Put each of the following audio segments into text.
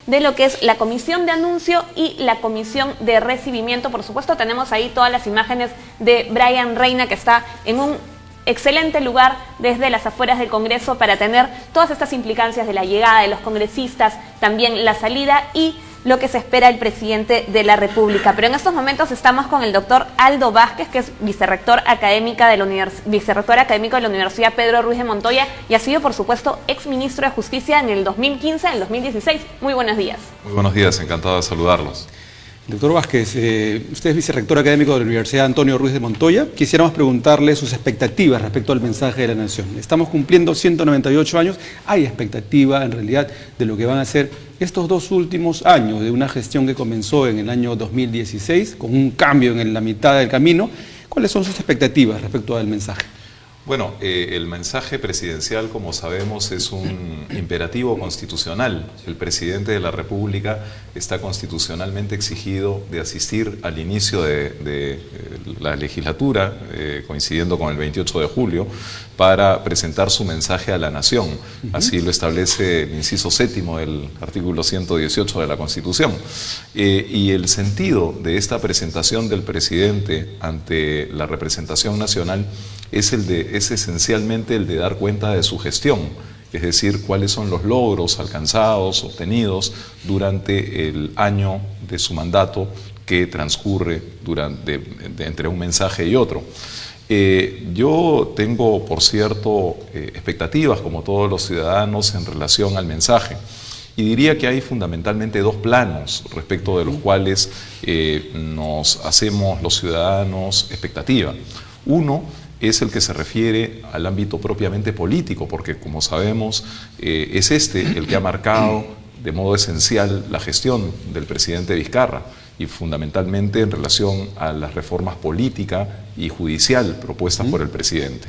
de lo que es la comisión de anuncio y la comisión de recibimiento. Por supuesto, tenemos ahí todas las imágenes de Brian Reina, que está en un excelente lugar desde las afueras del Congreso para tener todas estas implicancias de la llegada de los congresistas, también la salida y lo que se espera del presidente de la República. Pero en estos momentos estamos con el doctor Aldo Vázquez, que es vicerrector académico de la Universidad Pedro Ruiz de Montoya y ha sido, por supuesto, exministro de Justicia en el 2015, en el 2016. Muy buenos días. Muy buenos días, encantado de saludarlos. Doctor Vázquez, usted es vicerrector académico de la Universidad Antonio Ruiz de Montoya. Quisiéramos preguntarle sus expectativas respecto al mensaje de la Nación. Estamos cumpliendo 198 años. ¿Hay expectativa, en realidad, de lo que van a ser estos dos últimos años de una gestión que comenzó en el año 2016, con un cambio en la mitad del camino? ¿Cuáles son sus expectativas respecto al mensaje? Bueno, el mensaje presidencial, como sabemos, es un imperativo constitucional. El presidente de la República está constitucionalmente exigido de asistir al inicio de la legislatura, coincidiendo con el 28 de julio, para presentar su mensaje a la nación. Así lo establece el inciso séptimo del artículo 118 de la Constitución. Y el sentido de esta presentación del presidente ante la representación nacional es esencialmente el de dar cuenta de su gestión, es decir, cuáles son los logros alcanzados, obtenidos durante el año de su mandato que transcurre entre un mensaje y otro. Yo tengo, por cierto, expectativas, como todos los ciudadanos, en relación al mensaje. Y diría que hay fundamentalmente dos planos respecto de los cuales nos hacemos los ciudadanos expectativa. Uno es el que se refiere al ámbito propiamente político, porque como sabemos es el que ha marcado de modo esencial la gestión del presidente Vizcarra y fundamentalmente en relación a las reformas política y judicial propuestas por el presidente.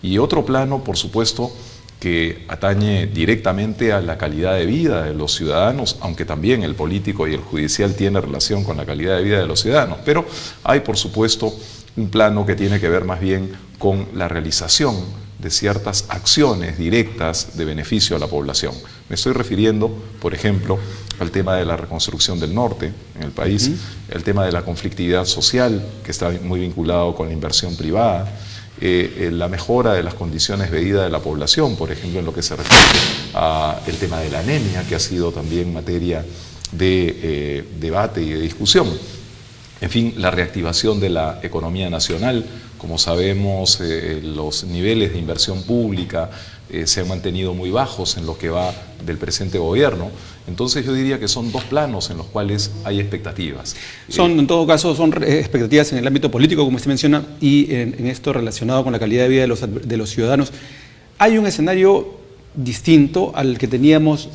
Y otro plano, por supuesto, que atañe directamente a la calidad de vida de los ciudadanos, aunque también el político y el judicial tienen relación con la calidad de vida de los ciudadanos, pero hay, por supuesto, un plano que tiene que ver más bien con la realización de ciertas acciones directas de beneficio a la población. Me estoy refiriendo, por ejemplo, al tema de la reconstrucción del norte en el país, el tema de la conflictividad social, que está muy vinculado con la inversión privada, la mejora de las condiciones de vida de la población, por ejemplo, en lo que se refiere al tema de la anemia, que ha sido también materia de debate y de discusión. En fin, la reactivación de la economía nacional. Como sabemos, los niveles de inversión pública se han mantenido muy bajos en lo que va del presente gobierno. Entonces yo diría que son dos planos en los cuales hay expectativas. En todo caso, son expectativas en el ámbito político, como usted menciona, y en esto relacionado con la calidad de vida de los ciudadanos. Hay un escenario distinto al que teníamos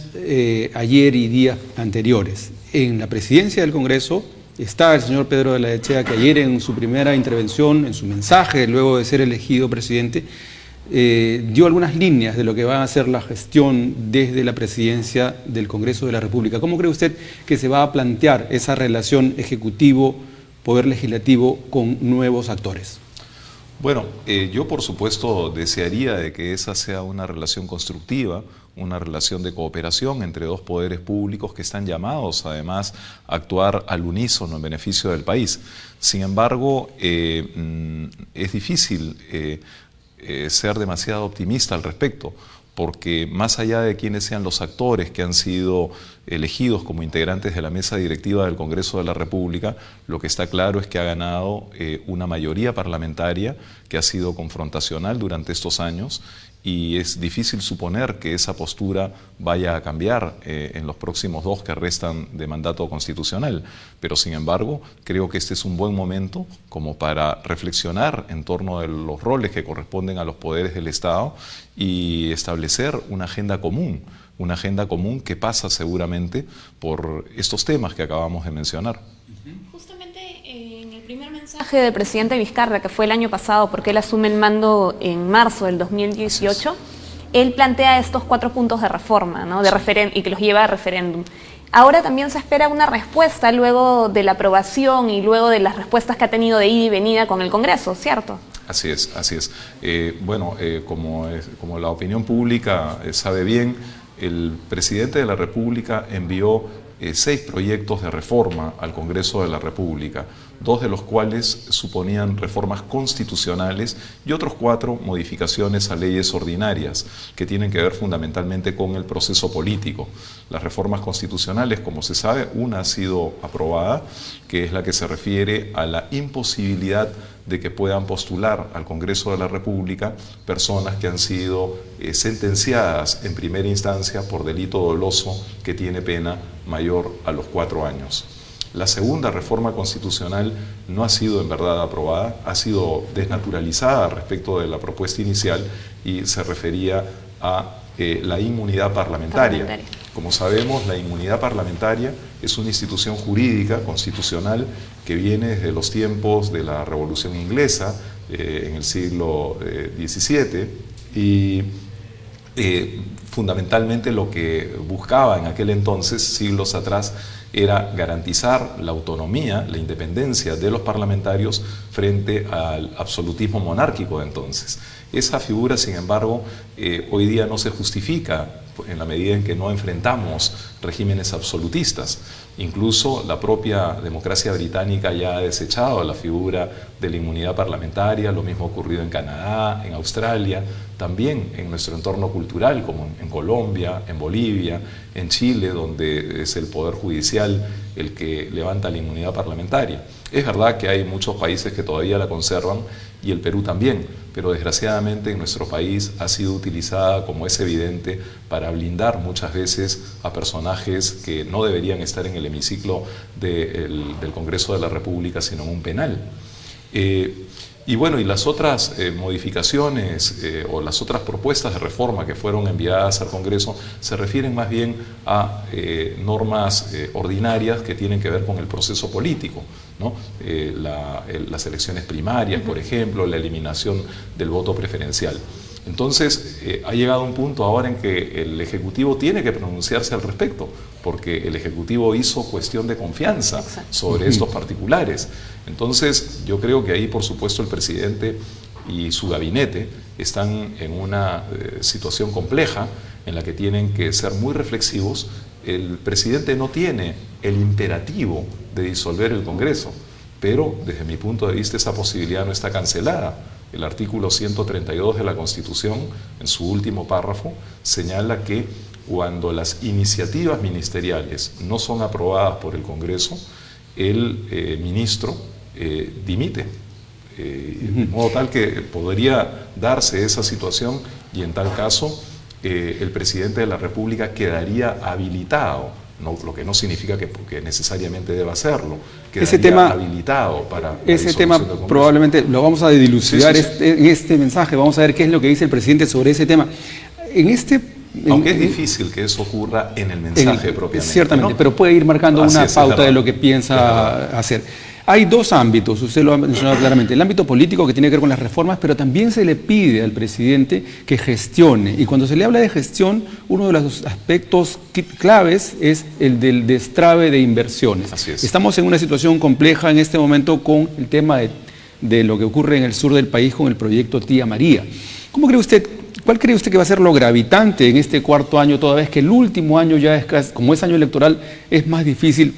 ayer y días anteriores. En la presidencia del Congreso está el señor Pedro de la Echea, que ayer en su primera intervención, en su mensaje, luego de ser elegido presidente, dio algunas líneas de lo que va a ser la gestión desde la presidencia del Congreso de la República. ¿Cómo cree usted que se va a plantear esa relación ejecutivo-poder legislativo con nuevos actores? Bueno, yo por supuesto desearía de que esa sea una relación constructiva, una relación de cooperación entre dos poderes públicos que están llamados además a actuar al unísono en beneficio del país. Sin embargo, es difícil ser demasiado optimista al respecto, porque más allá de quiénes sean los actores que han sido elegidos como integrantes de la mesa directiva del Congreso de la República, lo que está claro es que ha ganado una mayoría parlamentaria que ha sido confrontacional durante estos años y es difícil suponer que esa postura vaya a cambiar en los próximos 2 que restan de mandato constitucional. Pero sin embargo, creo que este es un buen momento como para reflexionar en torno de los roles que corresponden a los poderes del Estado y establecer una agenda común que pasa seguramente por estos temas que acabamos de mencionar. Justamente en el primer mensaje del presidente Vizcarra, que fue el año pasado, porque él asume el mando en marzo del 2018, él plantea estos 4 puntos de reforma, ¿no? Y que los lleva a referéndum. Ahora también se espera una respuesta luego de la aprobación y luego de las respuestas que ha tenido de ida y venida con el Congreso, ¿cierto? Así es, así es. Como la opinión pública sabe bien, el presidente de la República envió 6 proyectos de reforma al Congreso de la República, 2 de los cuales suponían reformas constitucionales y otros 4 modificaciones a leyes ordinarias que tienen que ver fundamentalmente con el proceso político. Las reformas constitucionales, como se sabe, una ha sido aprobada, que es la que se refiere a la imposibilidad de que puedan postular al Congreso de la República personas que han sido sentenciadas en primera instancia por delito doloso que tiene pena mayor a los 4 años. La segunda reforma constitucional no ha sido en verdad aprobada, ha sido desnaturalizada respecto de la propuesta inicial y se refería a la inmunidad parlamentaria. Como sabemos, la inmunidad parlamentaria es una institución jurídica constitucional que viene desde los tiempos de la Revolución Inglesa en el siglo XVII y fundamentalmente lo que buscaba en aquel entonces, siglos atrás, era garantizar la autonomía, la independencia de los parlamentarios frente al absolutismo monárquico de entonces. Esa figura, sin embargo, hoy día no se justifica en la medida en que no enfrentamos regímenes absolutistas. Incluso la propia democracia británica ya ha desechado la figura de la inmunidad parlamentaria, lo mismo ha ocurrido en Canadá, en Australia, también en nuestro entorno cultural, como en Colombia, en Bolivia, en Chile, donde es el Poder Judicial el que levanta la inmunidad parlamentaria. Es verdad que hay muchos países que todavía la conservan y el Perú también, pero desgraciadamente en nuestro país ha sido utilizada, como es evidente, para blindar muchas veces a personajes que no deberían estar en el hemiciclo del Congreso de la República, sino en un penal. Y bueno, y las otras modificaciones o las otras propuestas de reforma que fueron enviadas al Congreso se refieren más bien a normas ordinarias que tienen que ver con el proceso político, ¿no? Las elecciones primarias, por ejemplo, la eliminación del voto preferencial. Entonces, ha llegado un punto ahora en que el Ejecutivo tiene que pronunciarse al respecto, porque el Ejecutivo hizo cuestión de confianza sobre estos particulares. Entonces, yo creo que ahí, por supuesto, el presidente y su gabinete están en una situación compleja en la que tienen que ser muy reflexivos. El presidente no tiene el imperativo de disolver el Congreso, pero desde mi punto de vista esa posibilidad no está cancelada. El artículo 132 de la Constitución, en su último párrafo, señala que cuando las iniciativas ministeriales no son aprobadas por el Congreso, el ministro dimite. De modo tal que podría darse esa situación y en tal caso el presidente de la República quedaría habilitado, lo que no significa que necesariamente deba hacerlo, quedaría habilitado para ese tema probablemente lo vamos a dilucidar en este mensaje, vamos a ver qué es lo que dice el presidente sobre ese tema. Aunque es difícil que eso ocurra en el mensaje propiamente. Ciertamente, ¿no? Pero puede ir marcando una pauta de lo que piensa hacer. Hay 2 ámbitos, usted lo ha mencionado claramente, el ámbito político que tiene que ver con las reformas, pero también se le pide al presidente que gestione. Y cuando se le habla de gestión, uno de los aspectos claves es el del destrave de inversiones. Así es. Estamos en una situación compleja en este momento con el tema de lo que ocurre en el sur del país con el proyecto Tía María. ¿Cuál cree usted que va a ser lo gravitante en este 4º año, toda vez que el último año ya como es año electoral, es más difícil,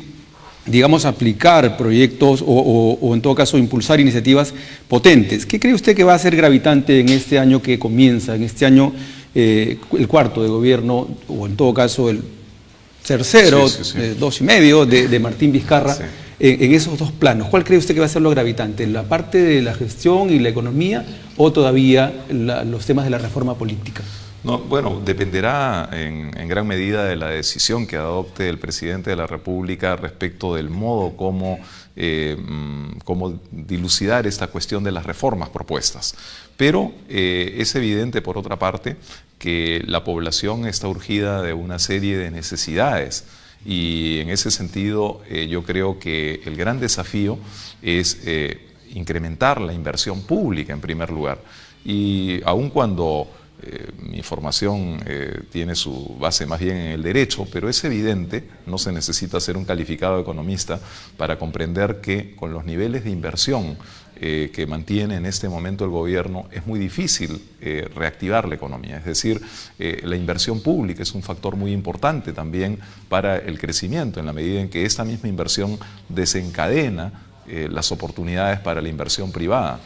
digamos, aplicar proyectos o en todo caso impulsar iniciativas potentes? ¿Qué cree usted que va a ser gravitante en este año que comienza, en este año el 4º de gobierno, o en todo caso el tercero, 2 y medio de Martín Vizcarra? Sí. En esos 2 planos, ¿cuál cree usted que va a ser lo gravitante? ¿La parte de la gestión y la economía o todavía los temas de la reforma política? No, bueno, dependerá en gran medida de la decisión que adopte el presidente de la República respecto del modo como dilucidar esta cuestión de las reformas propuestas. Pero es evidente, por otra parte, que la población está urgida de una serie de necesidades. Y en ese sentido yo creo que el gran desafío es incrementar la inversión pública en primer lugar. Y aun cuando mi formación tiene su base más bien en el derecho, pero es evidente, no se necesita ser un calificado economista para comprender que con los niveles de inversión que mantiene en este momento el gobierno, es muy difícil reactivar la economía. Es decir, la inversión pública es un factor muy importante también para el crecimiento, en la medida en que esta misma inversión desencadena las oportunidades para la inversión privada.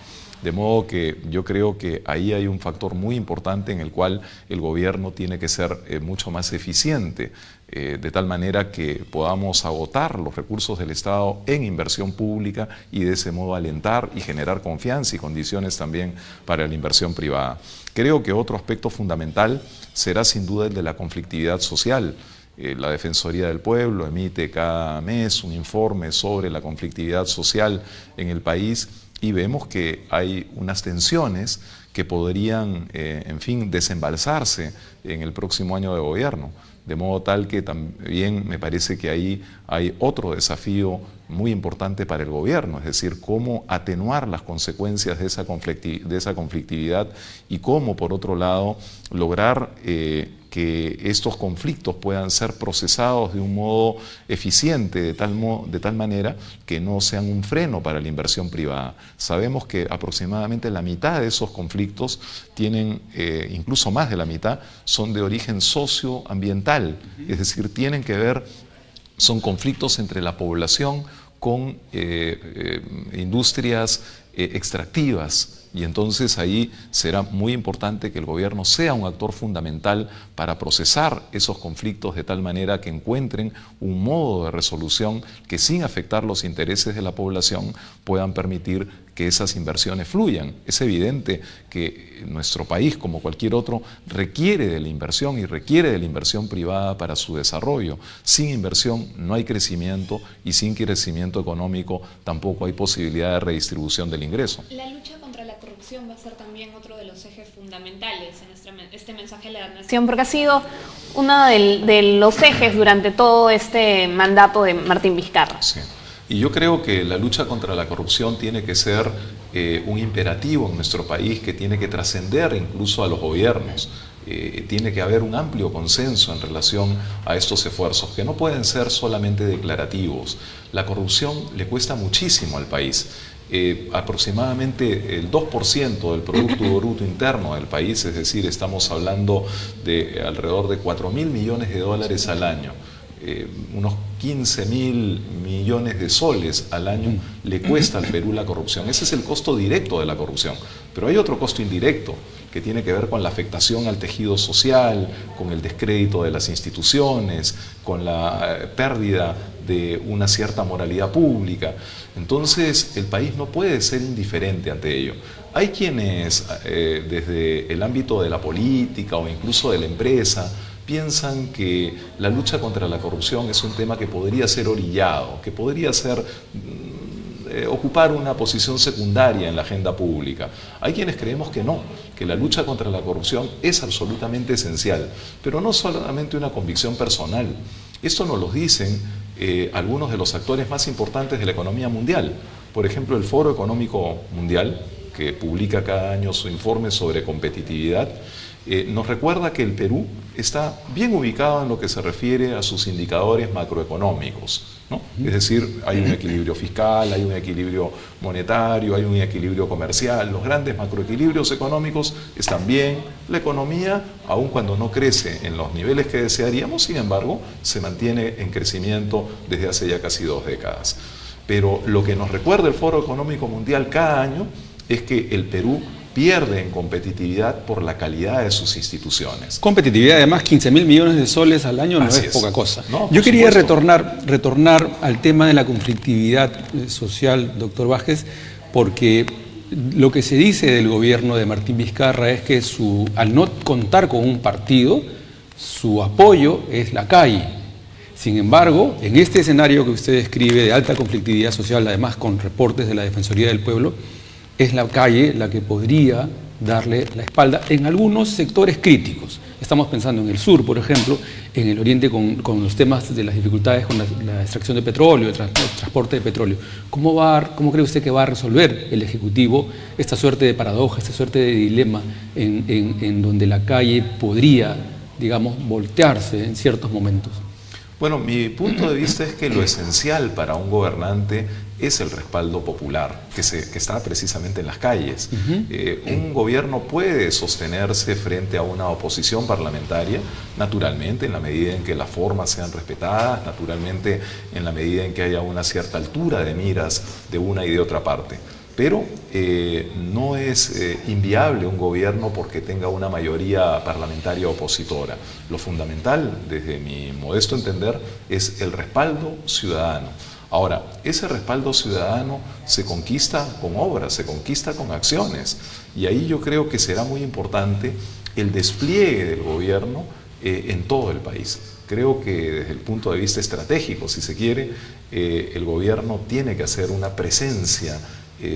De modo que yo creo que ahí hay un factor muy importante en el cual el gobierno tiene que ser mucho más eficiente, de tal manera que podamos agotar los recursos del Estado en inversión pública y de ese modo alentar y generar confianza y condiciones también para la inversión privada. Creo que otro aspecto fundamental será sin duda el de la conflictividad social. La Defensoría del Pueblo emite cada mes un informe sobre la conflictividad social en el país y vemos que hay unas tensiones que podrían, en fin, desembalsarse en el próximo año de gobierno. De modo tal que también me parece que ahí hay otro desafío muy importante para el gobierno, es decir, cómo atenuar las consecuencias de esa conflictividad y cómo, por otro lado, lograr que estos conflictos puedan ser procesados de un modo eficiente, de tal manera que no sean un freno para la inversión privada. Sabemos que aproximadamente la mitad de esos conflictos tienen, incluso más de la mitad, son de origen socioambiental, es decir, tienen que ver, son conflictos entre la población con industrias extractivas. Y entonces ahí será muy importante que el gobierno sea un actor fundamental para procesar esos conflictos de tal manera que encuentren un modo de resolución que sin afectar los intereses de la población puedan permitir que esas inversiones fluyan. Es evidente que nuestro país, como cualquier otro, requiere de la inversión y requiere de la inversión privada para su desarrollo. Sin inversión no hay crecimiento y sin crecimiento económico tampoco hay posibilidad de redistribución del ingreso. La lucha contra la corrupción va a ser también otro de los ejes fundamentales en este mensaje de la nación, porque ha sido uno de los ejes durante todo este mandato de Martín Vizcarra. Sí. Y yo creo que la lucha contra la corrupción tiene que ser un imperativo en nuestro país que tiene que trascender incluso a los gobiernos. Tiene que haber un amplio consenso en relación a estos esfuerzos, que no pueden ser solamente declarativos. La corrupción le cuesta muchísimo al país. Aproximadamente el 2% del Producto Bruto Interno del país, es decir, estamos hablando de alrededor de 4.000 millones de dólares al año. Unos 15.000 millones de soles al año le cuesta al Perú la corrupción. Ese es el costo directo de la corrupción. Pero hay otro costo indirecto que tiene que ver con la afectación al tejido social, con el descrédito de las instituciones, con la pérdida de una cierta moralidad pública. Entonces, el país no puede ser indiferente ante ello. Hay quienes, desde el ámbito de la política o incluso de la empresa, piensan que la lucha contra la corrupción es un tema que podría ser orillado, que podría ser ocupar una posición secundaria en la agenda pública. Hay quienes creemos que no, que la lucha contra la corrupción es absolutamente esencial, pero no solamente una convicción personal. Esto nos lo dicen algunos de los actores más importantes de la economía mundial. Por ejemplo, el Foro Económico Mundial, que publica cada año su informe sobre competitividad, nos recuerda que el Perú está bien ubicado en lo que se refiere a sus indicadores macroeconómicos, ¿no? Es decir, hay un equilibrio fiscal, hay un equilibrio monetario, hay un equilibrio comercial, los grandes macroequilibrios económicos están bien, la economía, aun cuando no crece en los niveles que desearíamos, sin embargo, se mantiene en crecimiento desde hace ya casi 2 décadas. Pero lo que nos recuerda el Foro Económico Mundial cada año es que el Perú pierde en competitividad por la calidad de sus instituciones. Competitividad, además, 15.000 millones de soles al año no es poca cosa. No, yo quería retornar al tema de la conflictividad social, doctor Vázquez, porque lo que se dice del gobierno de Martín Vizcarra es que al no contar con un partido, su apoyo es la calle. Sin embargo, en este escenario que usted describe de alta conflictividad social, además con reportes de la Defensoría del Pueblo, es la calle la que podría darle la espalda en algunos sectores críticos. Estamos pensando en el sur, por ejemplo, en el oriente con los temas de las dificultades con la extracción de petróleo, el transporte de petróleo. ¿Cómo cree usted que va a resolver el Ejecutivo esta suerte de paradoja, esta suerte de dilema en donde la calle podría, digamos, voltearse en ciertos momentos? Bueno, mi punto de vista es que lo esencial para un gobernante es el respaldo popular, que está precisamente en las calles. Un gobierno puede sostenerse frente a una oposición parlamentaria, naturalmente, en la medida en que las formas sean respetadas, naturalmente, en la medida en que haya una cierta altura de miras de una y de otra parte. Pero no es inviable un gobierno porque tenga una mayoría parlamentaria opositora. Lo fundamental, desde mi modesto entender, es el respaldo ciudadano. Ahora, ese respaldo ciudadano se conquista con obras, se conquista con acciones. Y ahí yo creo que será muy importante el despliegue del gobierno en todo el país. Creo que desde el punto de vista estratégico, si se quiere, el gobierno tiene que hacer una presencia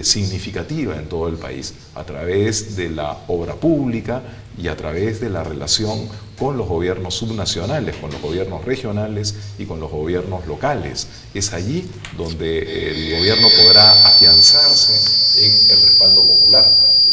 significativa en todo el país, a través de la obra pública y a través de la relación con los gobiernos subnacionales, con los gobiernos regionales y con los gobiernos locales. Es allí donde el gobierno podrá afianzarse en el respaldo popular.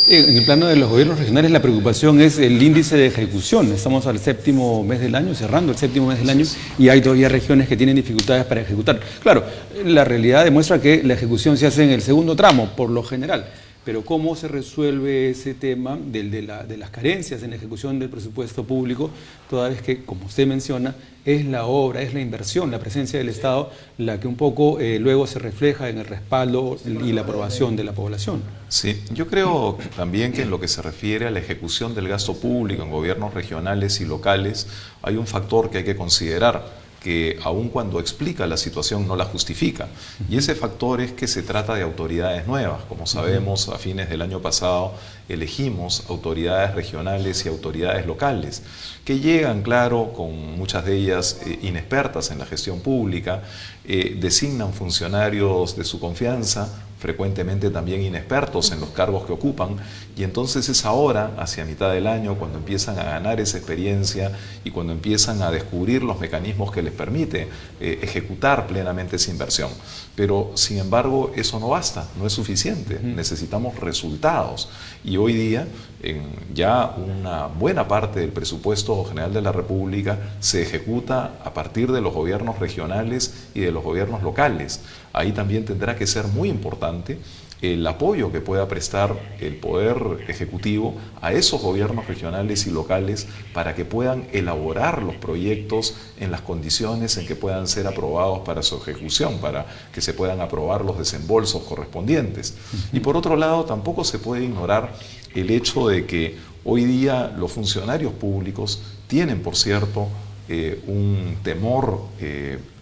En el plano de los gobiernos regionales la preocupación es el índice de ejecución. Estamos al séptimo mes del año, cerrando el séptimo mes del año, y hay todavía regiones que tienen dificultades para ejecutar. Claro, la realidad demuestra que la ejecución se hace en el segundo tramo, por lo general. Pero ¿cómo se resuelve ese tema de las carencias en la ejecución del presupuesto público, toda vez que, como usted menciona, es la obra, es la inversión, la presencia del Estado, la que un poco luego se refleja en el respaldo y la aprobación de la población? Sí, yo creo también que en lo que se refiere a la ejecución del gasto público en gobiernos regionales y locales, hay un factor que hay que considerar, que aun cuando explica la situación no la justifica. Y ese factor es que se trata de autoridades nuevas. Como sabemos, a fines del año pasado elegimos autoridades regionales y autoridades locales, que llegan, claro, con muchas de ellas inexpertas en la gestión pública, designan funcionarios de su confianza, frecuentemente también inexpertos en los cargos que ocupan, y entonces es ahora, hacia mitad del año, cuando empiezan a ganar esa experiencia y cuando empiezan a descubrir los mecanismos que les permite ejecutar plenamente esa inversión. Pero, sin embargo, eso no basta, no es suficiente, necesitamos resultados. Y hoy día, ya una buena parte del presupuesto general de la República se ejecuta a partir de los gobiernos regionales y de los gobiernos locales. Ahí también tendrá que ser muy importante el apoyo que pueda prestar el Poder Ejecutivo a esos gobiernos regionales y locales para que puedan elaborar los proyectos en las condiciones en que puedan ser aprobados para su ejecución, para que se puedan aprobar los desembolsos correspondientes. Y por otro lado, tampoco se puede ignorar el hecho de que hoy día los funcionarios públicos tienen, por cierto, un temor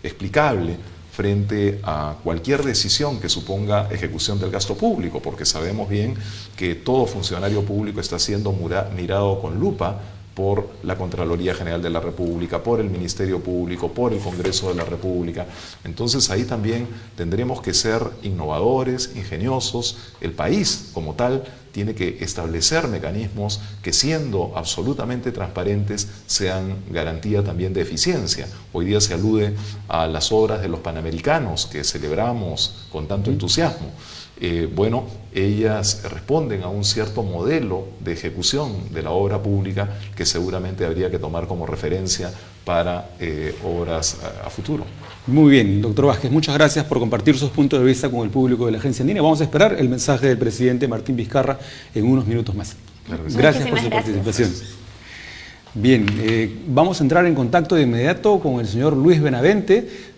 explicable frente a cualquier decisión que suponga ejecución del gasto público, porque sabemos bien que todo funcionario público está siendo mirado con lupa por la Contraloría General de la República, por el Ministerio Público, por el Congreso de la República. Entonces ahí también tendremos que ser innovadores, ingeniosos. El país como tal tiene que establecer mecanismos que, siendo absolutamente transparentes, sean garantía también de eficiencia. Hoy día se alude a las obras de los Panamericanos que celebramos con tanto entusiasmo. Bueno, ellas responden a un cierto modelo de ejecución de la obra pública que seguramente habría que tomar como referencia para obras a futuro. Muy bien, doctor Vázquez, muchas gracias por compartir sus puntos de vista con el público de la Agencia Andina. Vamos a esperar el mensaje del presidente Martín Vizcarra en unos minutos más. Claro que sí. Gracias por su participación. Bien, vamos a entrar en contacto de inmediato con el señor Luis Benavente.